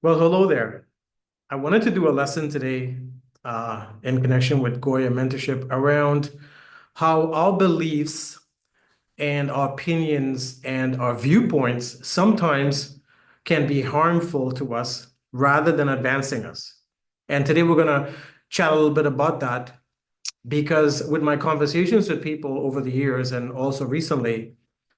Well, hello there. I wanted to do a lesson today in connection with GOYA mentorship around how our beliefs and our opinions and our viewpoints sometimes can be harmful to us rather than advancing us. And today we're going to chat a little bit about that because with my conversations with people over the years and also recently,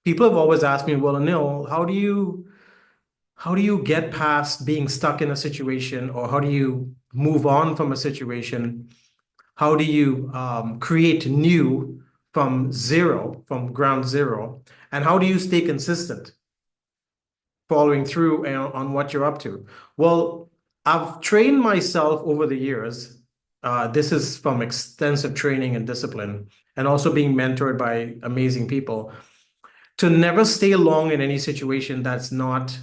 people have always asked me, well, Anil, how do you get past being stuck in a situation, or how do you move on from a situation? How do you create new from zero, from ground zero? And how do you stay consistent following through on what you're up to? Well, I've trained myself over the years. This is from extensive training and discipline, and also being mentored by amazing people to never stay long in any situation that's not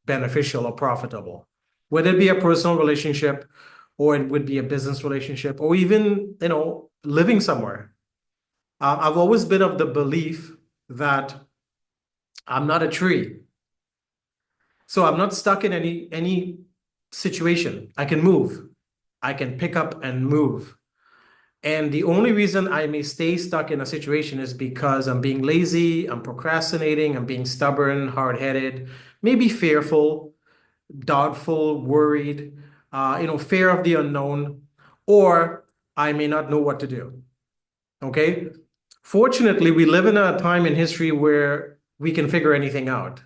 beneficial or profitable, whether it be a personal relationship or it would be a business relationship or even, living somewhere. I've always been of the belief that I'm not a tree. So I'm not stuck in any situation. I can move. I can pick up and move. And the only reason I may stay stuck in a situation is because I'm being lazy, I'm procrastinating, I'm being stubborn, hard-headed, maybe fearful, doubtful, worried, fear of the unknown, or I may not know what to do. Okay. Fortunately, we live in a time in history where we can figure anything out.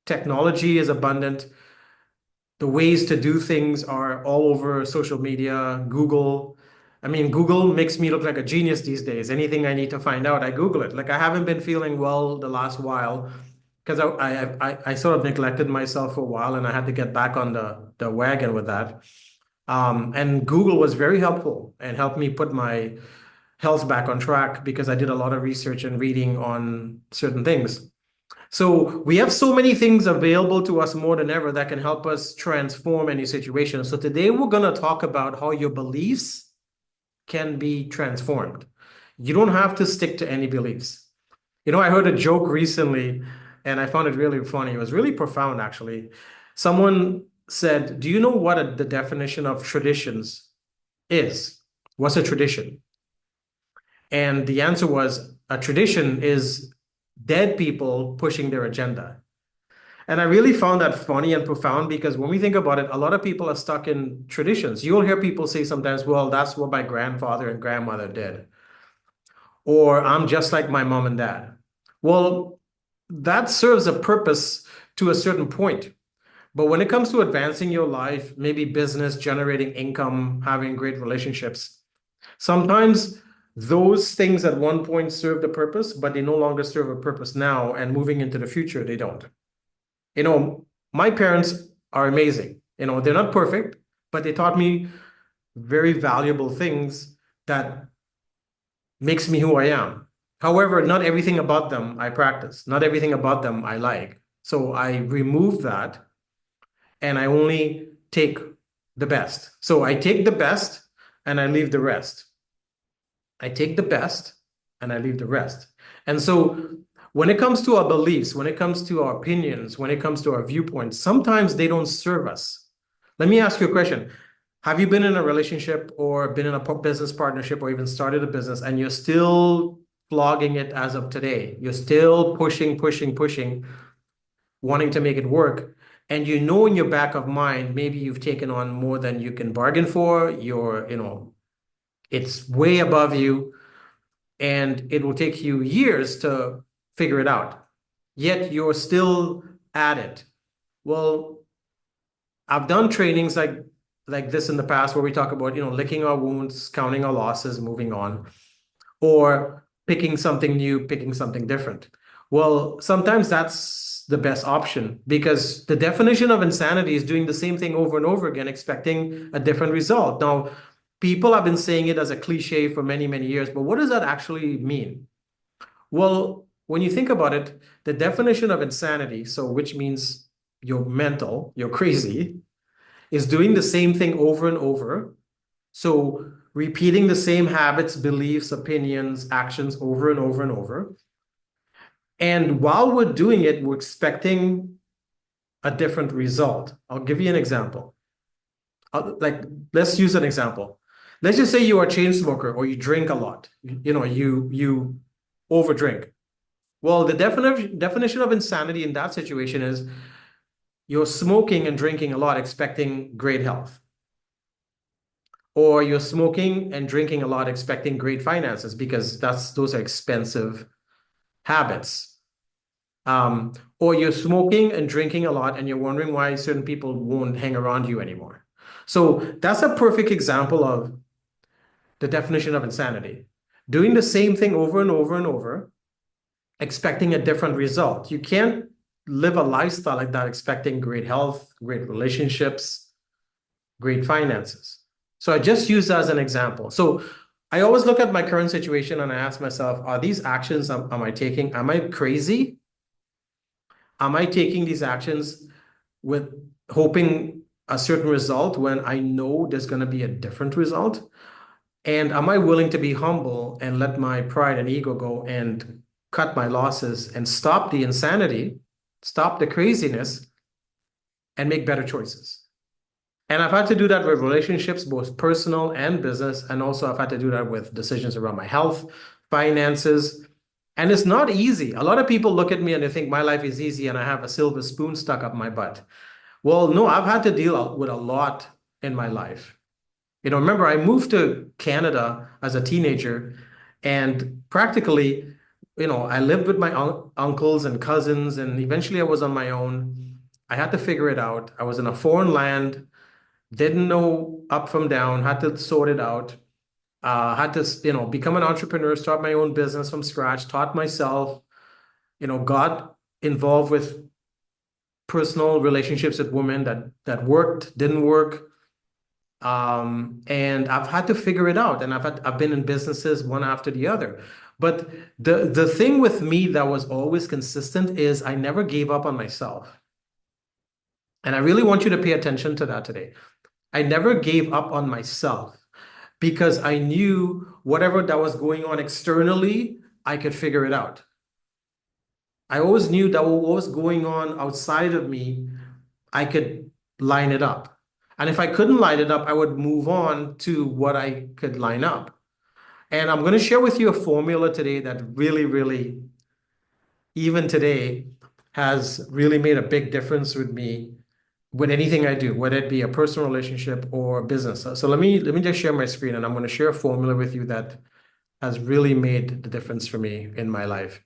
Technology is abundant. The ways to do things are all over social media, Google. I mean, Google makes me look like a genius these days. Anything I need to find out, I Google it. Like I haven't been feeling well the last while because I sort of neglected myself for a while and I had to get back on the wagon with that. And Google was very helpful and helped me put my health back on track because I did a lot of research and reading on certain things. So we have so many things available to us more than ever that can help us transform any situation. So today we're going to talk about how your beliefs can be transformed. You don't have to stick to any beliefs. I heard a joke recently and I found it really funny. It was really profound, actually. Someone said, do you know what the definition of traditions is? What's a tradition? And the answer was a tradition is dead people pushing their agenda. And I really found that funny and profound because when we think about it, a lot of people are stuck in traditions. You'll hear people say sometimes, well, that's what my grandfather and grandmother did. Or I'm just like my mom and dad. Well, that serves a purpose to a certain point. But when it comes to advancing your life, maybe business, generating income, having great relationships, sometimes those things at one point served a purpose, but they no longer serve a purpose now. And moving into the future, they don't. You know, my parents are amazing. They're not perfect, but they taught me very valuable things that makes me who I am. However, not everything about them I practice. Not everything about them I like. So I remove that and I only take the best. So I take the best and I leave the rest. I take the best and I leave the rest. And so when it comes to our beliefs, when it comes to our opinions, when it comes to our viewpoints, sometimes they don't serve us. Let me ask you a question. Have you been in a relationship or been in a business partnership or even started a business and you're still flogging it as of today? You're still pushing, pushing, pushing, wanting to make it work. And in your back of mind, maybe you've taken on more than you can bargain for. It's way above you and it will take you years to figure it out. Yet you're still at it. Well, I've done trainings like this in the past where we talk about, licking our wounds, counting our losses, moving on, or picking something new, picking something different. Well, sometimes that's the best option because the definition of insanity is doing the same thing over and over again, expecting a different result. Now, people have been saying it as a cliche for many, many years, but what does that actually mean? Well, when you think about it, the definition of insanity, so which means you're mental, you're crazy, is doing the same thing over and over. So repeating the same habits, beliefs, opinions, actions over and over and over. And while we're doing it, we're expecting a different result. I'll give you an example. Like, let's use an example. Let's just say you are a chain smoker or you drink a lot. You overdrink. Well, the definition of insanity in that situation is you're smoking and drinking a lot, expecting great health. Or you're smoking and drinking a lot, expecting great finances, because those are expensive habits. Or you're smoking and drinking a lot and you're wondering why certain people won't hang around you anymore. So that's a perfect example of the definition of insanity. Doing the same thing over and over and over, expecting a different result. You can't live a lifestyle like that expecting great health, great relationships, great finances. So I just use that as an example. So I always look at my current situation and I ask myself, are these actions am I taking? Am I crazy? Am I taking these actions with hoping a certain result when I know there's going to be a different result? And am I willing to be humble and let my pride and ego go and cut my losses and stop the insanity, stop the craziness, and make better choices? And I've had to do that with relationships, both personal and business. And also I've had to do that with decisions around my health, finances. And it's not easy. A lot of people look at me and they think my life is easy and I have a silver spoon stuck up my butt. Well, no, I've had to deal with a lot in my life. Remember, I moved to Canada as a teenager and practically, I lived with my uncles and cousins, and eventually I was on my own. I had to figure it out. I was in a foreign land, didn't know up from down, had to sort it out. Had to, become an entrepreneur, start my own business from scratch, taught myself, got involved with personal relationships with women that worked, didn't work. And I've had to figure it out, and I've been in businesses one after the other. But the thing with me that was always consistent is I never gave up on myself. And I really want you to pay attention to that today. I never gave up on myself because I knew whatever that was going on externally, I could figure it out. I always knew that what was going on outside of me, I could line it up. And if I couldn't line it up, I would move on to what I could line up. And I'm going to share with you a formula today that really, really, even today, has really made a big difference with me with anything I do, whether it be a personal relationship or business. So let me just share my screen, and I'm going to share a formula with you that has really made the difference for me in my life.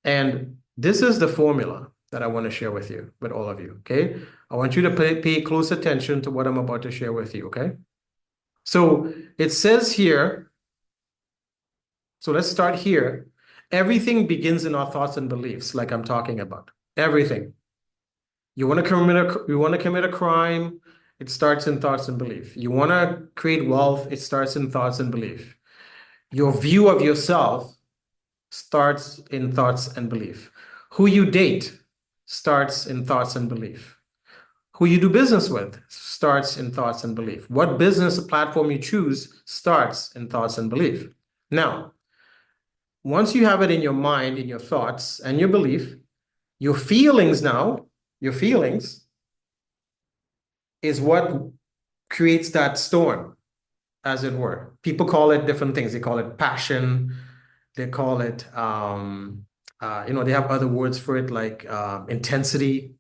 And this is the formula that I want to share with you, with all of you, okay? I want you to pay close attention to what I'm about to share with you, okay? So it says here, so let's start here. Everything begins in our thoughts and beliefs, like I'm talking about. Everything. You want to commit a crime, it starts in thoughts and belief. You want to create wealth, it starts in thoughts and belief. Your view of yourself starts in thoughts and belief. Who you date starts in thoughts and belief. Who you do business with starts in thoughts and belief. What business platform you choose starts in thoughts and belief. Now, once you have it in your mind, in your thoughts and your belief, your feelings is what creates that storm, as it were. People call it different things. They call it passion. They call it, they have other words for it like intensity.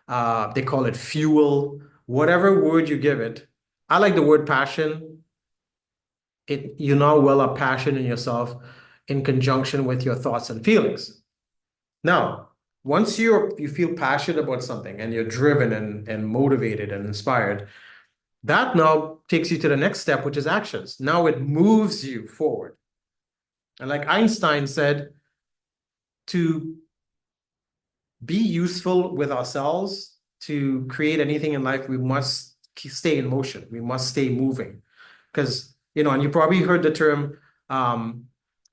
They call it fuel, whatever word you give it. I like the word passion. You now well up passion in yourself in conjunction with your thoughts and feelings. Now, once you feel passionate about something and you're driven and motivated and inspired, that now takes you to the next step, which is actions. Now it moves you forward. And like Einstein said, to be useful with ourselves, to create anything in life, we must stay in motion. We must stay moving. Because, and you probably heard the term,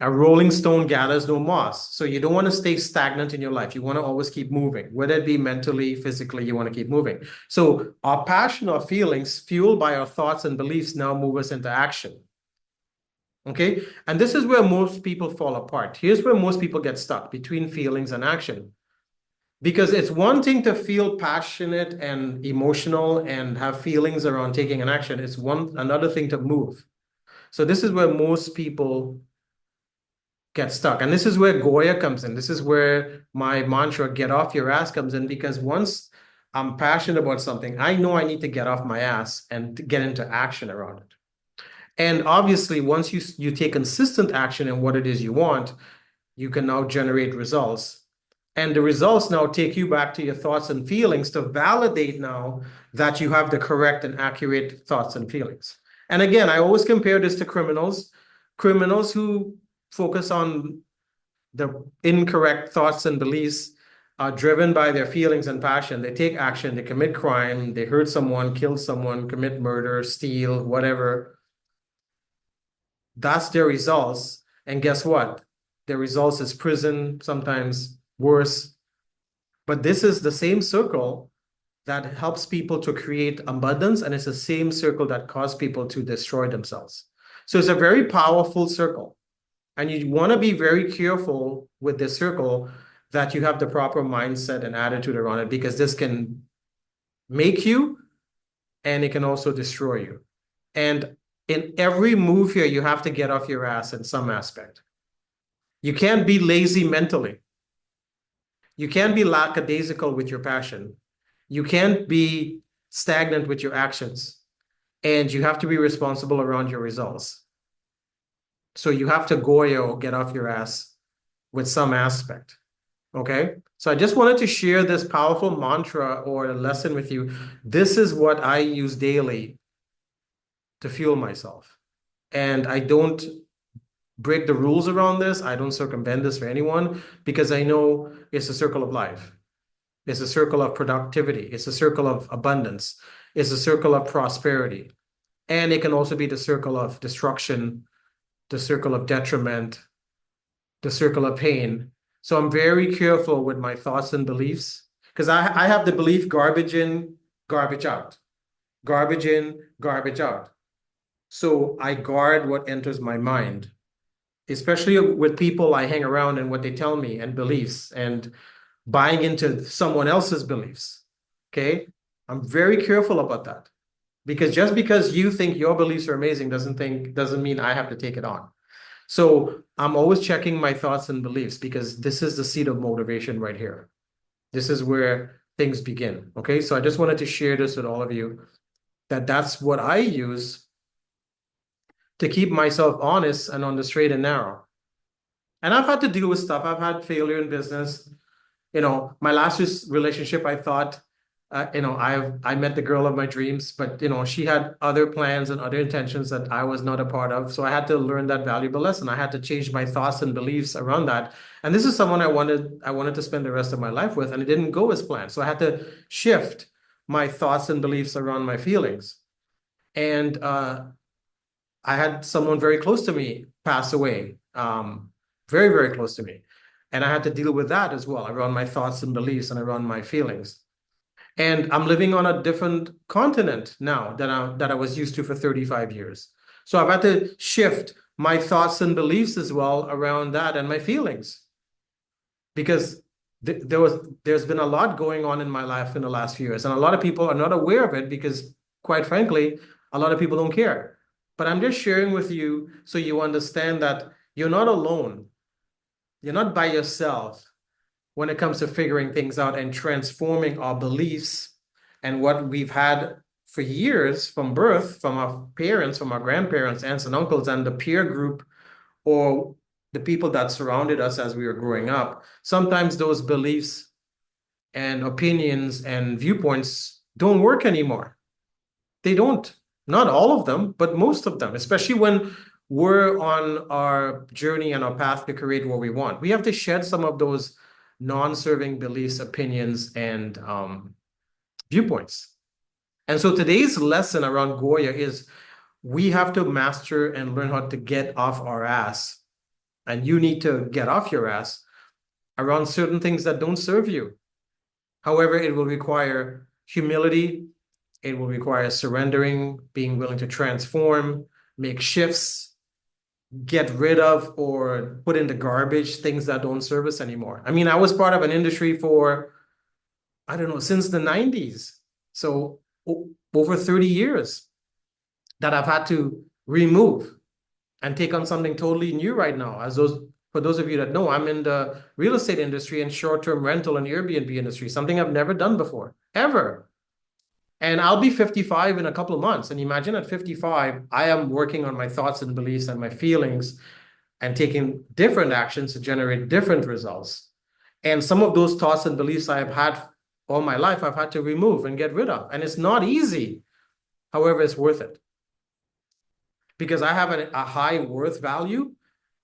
a rolling stone gathers no moss. So you don't want to stay stagnant in your life. You want to always keep moving, whether it be mentally, physically, you want to keep moving. So our passion, our feelings, fueled by our thoughts and beliefs, now move us into action. Okay. And this is where most people fall apart. Here's where most people get stuck between feelings and action. Because it's one thing to feel passionate and emotional and have feelings around taking an action. It's another thing to move. So this is where most people get stuck. And this is where GOYA comes in. This is where my mantra, get off your ass, comes in, because once I'm passionate about something, I know I need to get off my ass and to get into action around it. And obviously, once you take consistent action in what it is you want, you can now generate results. And the results now take you back to your thoughts and feelings to validate now that you have the correct and accurate thoughts and feelings. And again, I always compare this to criminals who focus on the incorrect thoughts and beliefs are driven by their feelings and passion. They take action, they commit crime, they hurt someone, kill someone, commit murder, steal, whatever. That's their results. And guess what? Their results is prison, sometimes worse. But this is the same circle that helps people to create abundance, and it's the same circle that causes people to destroy themselves. So it's a very powerful circle. And you want to be very careful with this circle that you have the proper mindset and attitude around it, because this can make you and it can also destroy you. And in every move here, you have to get off your ass in some aspect. You can't be lazy mentally. You can't be lackadaisical with your passion. You can't be stagnant with your actions. And you have to be responsible around your results. So you have to GOYA or get off your ass with some aspect. Okay. So I just wanted to share this powerful mantra or a lesson with you. This is what I use daily to fuel myself. And I don't break the rules around this. I don't circumvent this for anyone, because I know it's a circle of life. It's a circle of productivity. It's a circle of abundance. It's a circle of prosperity. And it can also be the circle of destruction, the circle of detriment, the circle of pain. So I'm very careful with my thoughts and beliefs, because I have the belief garbage in, garbage out, garbage in, garbage out. So I guard what enters my mind, especially with people I hang around and what they tell me and beliefs and buying into someone else's beliefs. Okay. I'm very careful about that, because just because you think your beliefs are amazing doesn't mean I have to take it on. So I'm always checking my thoughts and beliefs, because this is the seed of motivation right here. This is where things begin. Okay. So I just wanted to share this with all of you, that that's what I use to keep myself honest and on the straight and narrow. And I've had to deal with stuff. I've had failure in business. My last relationship, I thought, I met the girl of my dreams, but she had other plans and other intentions that I was not a part of. So I had to learn that valuable lesson. I had to change my thoughts and beliefs around that. And this is someone I wanted to spend the rest of my life with, and it didn't go as planned. So I had to shift my thoughts and beliefs around my feelings. And I had someone very close to me pass away, very, very close to me. And I had to deal with that as well, around my thoughts and beliefs and around my feelings. And I'm living on a different continent now that I was used to for 35 years. So I've had to shift my thoughts and beliefs as well around that and my feelings. Because there's been a lot going on in my life in the last few years. And a lot of people are not aware of it, because quite frankly, a lot of people don't care. But I'm just sharing with you so you understand that you're not alone. You're not by yourself when it comes to figuring things out and transforming our beliefs and what we've had for years from birth, from our parents, from our grandparents, aunts and uncles, and the peer group or the people that surrounded us as we were growing up. Sometimes those beliefs and opinions and viewpoints don't work anymore. They don't. Not all of them, but most of them, especially when we're on our journey and our path to create what we want. We have to shed some of those non-serving beliefs, opinions, and viewpoints. And so today's lesson around GOYA is we have to master and learn how to get off our ass. And you need to get off your ass around certain things that don't serve you. However, it will require humility. It will require surrendering, being willing to transform, make shifts, get rid of or put in the garbage things that don't serve us anymore. I mean, I was part of an industry for I don't know, since the 90s. So over 30 years that I've had to remove and take on something totally new right now. For those of you that know, I'm in the real estate industry and short-term rental and Airbnb industry, something I've never done before, ever. And I'll be 55 in a couple of months. And imagine at 55, I am working on my thoughts and beliefs and my feelings and taking different actions to generate different results. And some of those thoughts and beliefs I've had all my life, I've had to remove and get rid of. And it's not easy. However, it's worth it because I have a high worth value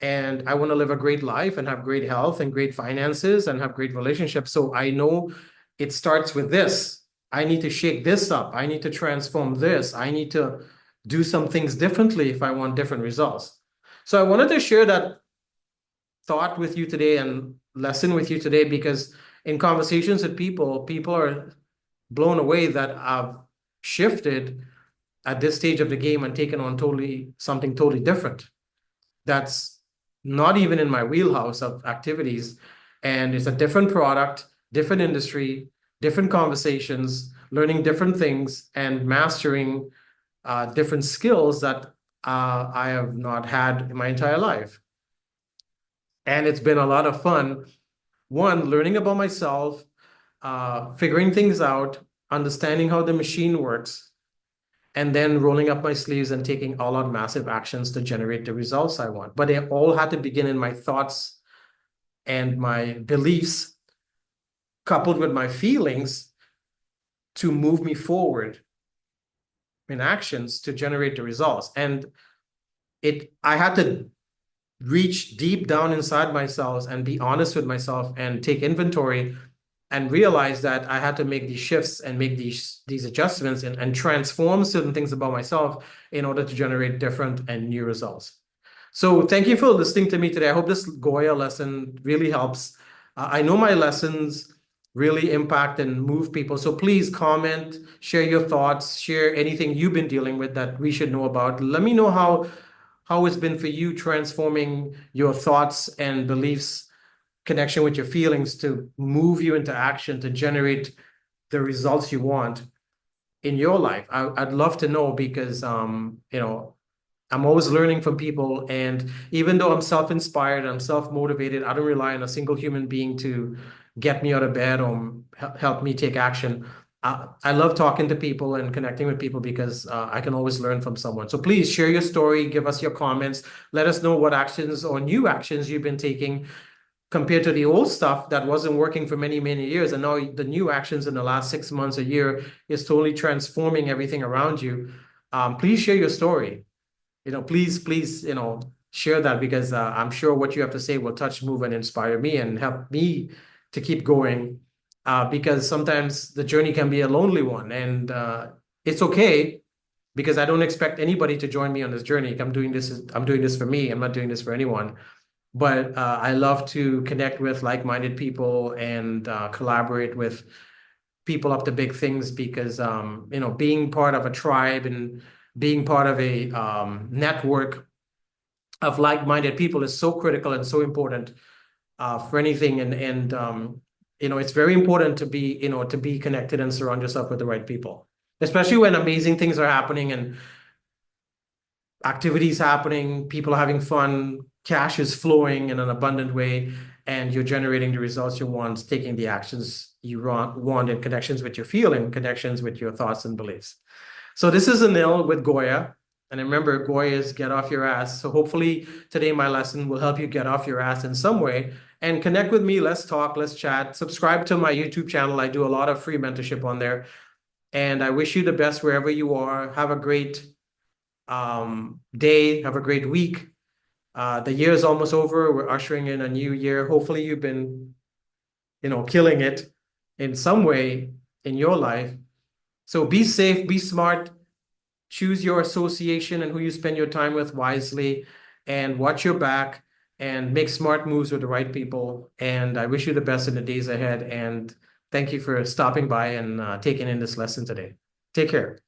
and I want to live a great life and have great health and great finances and have great relationships. So I know it starts with this. I need to shake this up. I need to transform this. I need to do some things differently if I want different results. So I wanted to share that thought with you today and lesson with you today because in conversations with people, people are blown away that I've shifted at this stage of the game and taken on something totally different. That's not even in my wheelhouse of activities. And it's a different product, different industry, different conversations, learning different things and mastering different skills that I have not had in my entire life. And it's been a lot of fun. One, learning about myself, figuring things out, understanding how the machine works, and then rolling up my sleeves and taking all out massive actions to generate the results I want. But they all had to begin in my thoughts and my beliefs, coupled with my feelings to move me forward in actions to generate the results. And I had to reach deep down inside myself and be honest with myself and take inventory and realize that I had to make these shifts and make these adjustments and transform certain things about myself in order to generate different and new results. So thank you for listening to me today. I hope this GOYA lesson really helps. I know my lessons really impact and move people. So please comment, share your thoughts, share anything you've been dealing with that we should know about. Let me know how it's been for you transforming your thoughts and beliefs, connection with your feelings to move you into action to generate the results you want in your life. I'd love to know because I'm always learning from people, and even though I'm self-inspired, I'm self-motivated, I don't rely on a single human being to get me out of bed or help me take action. I love talking to people and connecting with people because I can always learn from someone. So please share your story, give us your comments, let us know what actions or new actions you've been taking compared to the old stuff that wasn't working for many, many years. And now the new actions in the last 6 months, a year is totally transforming everything around you. Please share your story. Please, share that because I'm sure what you have to say will touch, move, and inspire me and help me to keep going. Because sometimes the journey can be a lonely one, and it's okay because I don't expect anybody to join me on this journey. I'm doing this for me. I'm not doing this for anyone. But I love to connect with like-minded people and collaborate with people up to big things because being part of a tribe and being part of a network of like-minded people is so critical and so important for anything. And it's very important to be connected and surround yourself with the right people, especially when amazing things are happening and activities happening, people are having fun, cash is flowing in an abundant way, and you're generating the results you want, taking the actions you want in connections with your feeling, connections with your thoughts and beliefs. So this is Anil with GOYA. And remember, GOYA is get off your ass. So hopefully today my lesson will help you get off your ass in some way and connect with me. Let's talk, let's chat. Subscribe to my YouTube channel. I do a lot of free mentorship on there. And I wish you the best wherever you are. Have a great day. Have a great week. The year is almost over. We're ushering in a new year. Hopefully you've been, killing it in some way in your life. So be safe, be smart, choose your association and who you spend your time with wisely, and watch your back and make smart moves with the right people. And I wish you the best in the days ahead. And thank you for stopping by and taking in this lesson today. Take care.